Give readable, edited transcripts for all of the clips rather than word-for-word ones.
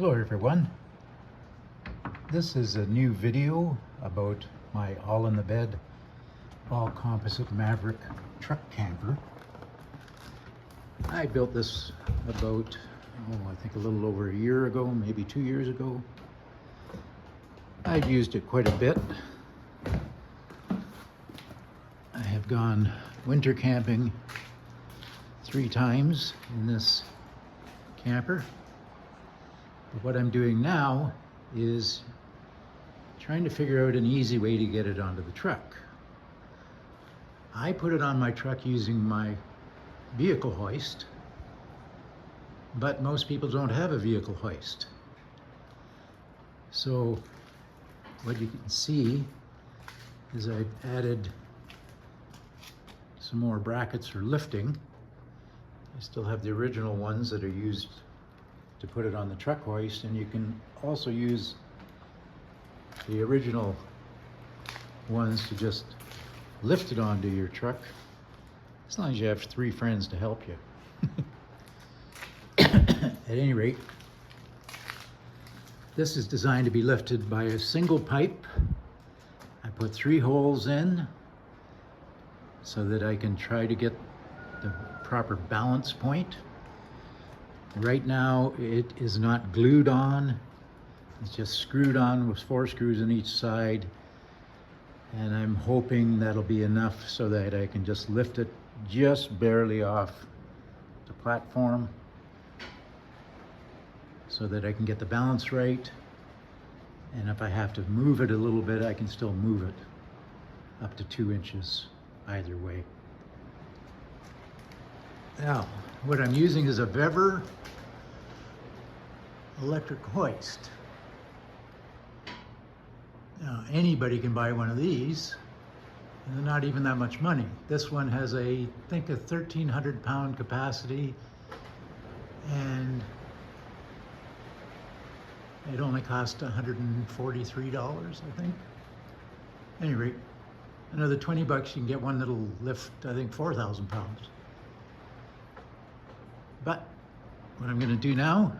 Hello everyone. This is a new video about my all-in-the-bed, all-composite Maverick truck camper. I built this about, I think a little over a year ago, maybe 2 years ago. I've used it quite a bit. I have gone winter camping 3 times in this camper. But what I'm doing now is trying to figure out an easy way to get it onto the truck. I put it on my truck using my vehicle hoist, but most people don't have a vehicle hoist. So what you can see is I've added some more brackets for lifting. I still have the original ones that are used to put it on the truck hoist, and you can also use the original ones to just lift it onto your truck, as long as you have 3 friends to help you. At any rate, this is designed to be lifted by a single pipe. I put 3 holes in so that I can try to get the proper balance point. Right now it is not glued on, it's just screwed on with 4 screws on each side, and I'm hoping that'll be enough so that I can just lift it just barely off the platform so that I can get the balance right, and if I have to move it a little bit, I can still move it up to 2 inches either way. Now, what I'm using is a Vevor electric hoist. Now, anybody can buy one of these, and they're not even that much money. This one has I think a 1,300 pound capacity, and it only cost $143, I think. At any rate, another 20 bucks, you can get one that'll lift, I think, 4,000 pounds. But what I'm going to do now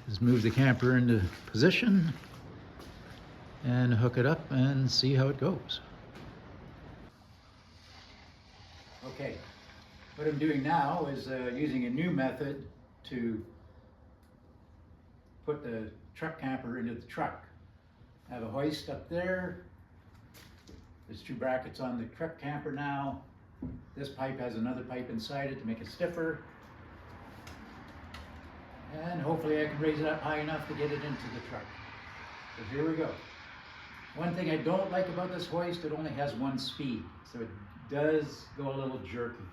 is move the camper into position and hook it up and see how it goes. Okay, what I'm doing now is using a new method to put the truck camper into the truck. I have a hoist up there. There's 2 brackets on the truck camper now. This pipe has another pipe inside it to make it stiffer. And hopefully I can raise it up high enough to get it into the truck. So here we go. One thing I don't like about this hoist, it only has 1 speed, so it does go a little jerky.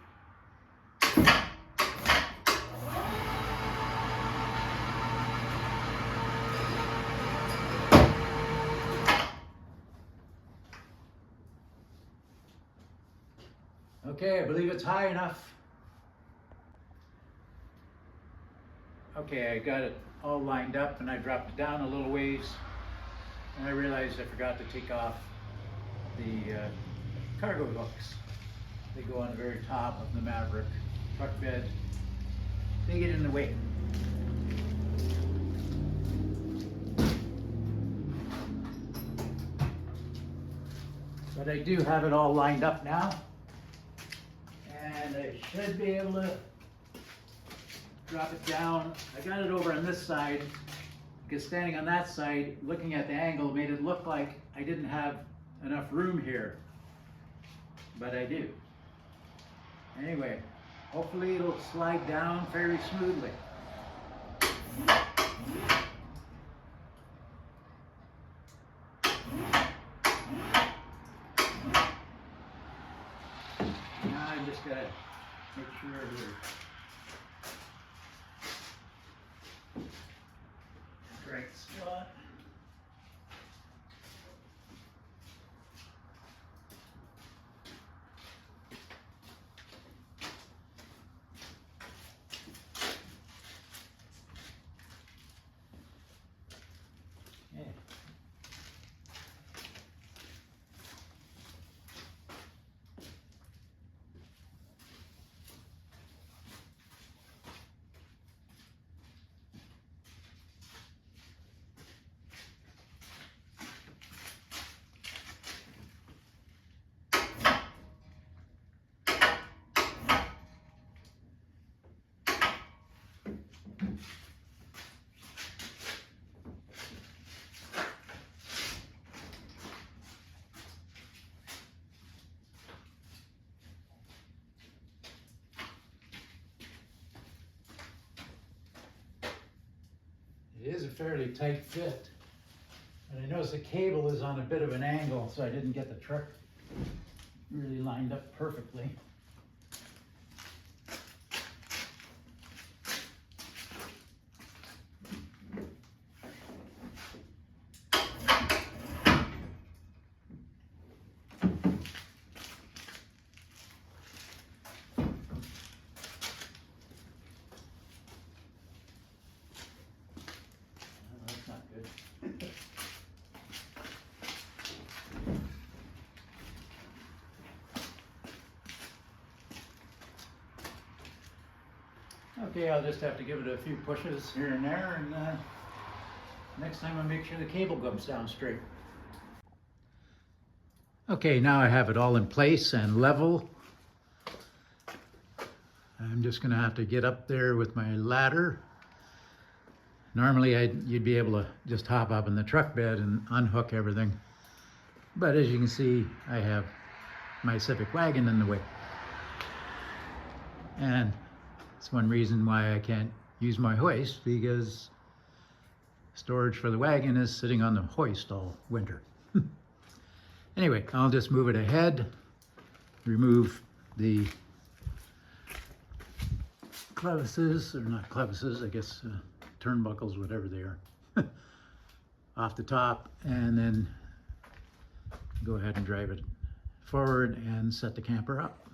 Okay, I believe it's high enough. Okay, I got it all lined up and I dropped it down a little ways, and I realized I forgot to take off the cargo hooks. They go on the very top of the Maverick truck bed. They get in the way. But I do have it all lined up now, and I should be able to drop it down. I got it over on this side because standing on that side, looking at the angle, made it look like I didn't have enough room here, but I do. Anyway, hopefully it'll slide down fairly smoothly. Now I just gotta make sure here. Right spot. It is a fairly tight fit. And I notice the cable is on a bit of an angle, so I didn't get the truck really lined up perfectly. That's not good. Okay, I'll just have to give it a few pushes here and there, and next time I'll make sure the cable comes down straight. Okay, now I have it all in place and level. I'm just gonna have to get up there with my ladder. Normally you'd be able to just hop up in the truck bed and unhook everything. But as you can see, I have my Civic wagon in the way. And it's one reason why I can't use my hoist, because storage for the wagon is sitting on the hoist all winter. Anyway, I'll just move it ahead, remove the clevises, or not clevises, I guess turnbuckles, whatever they are, off the top, and then go ahead and drive it forward and set the camper up.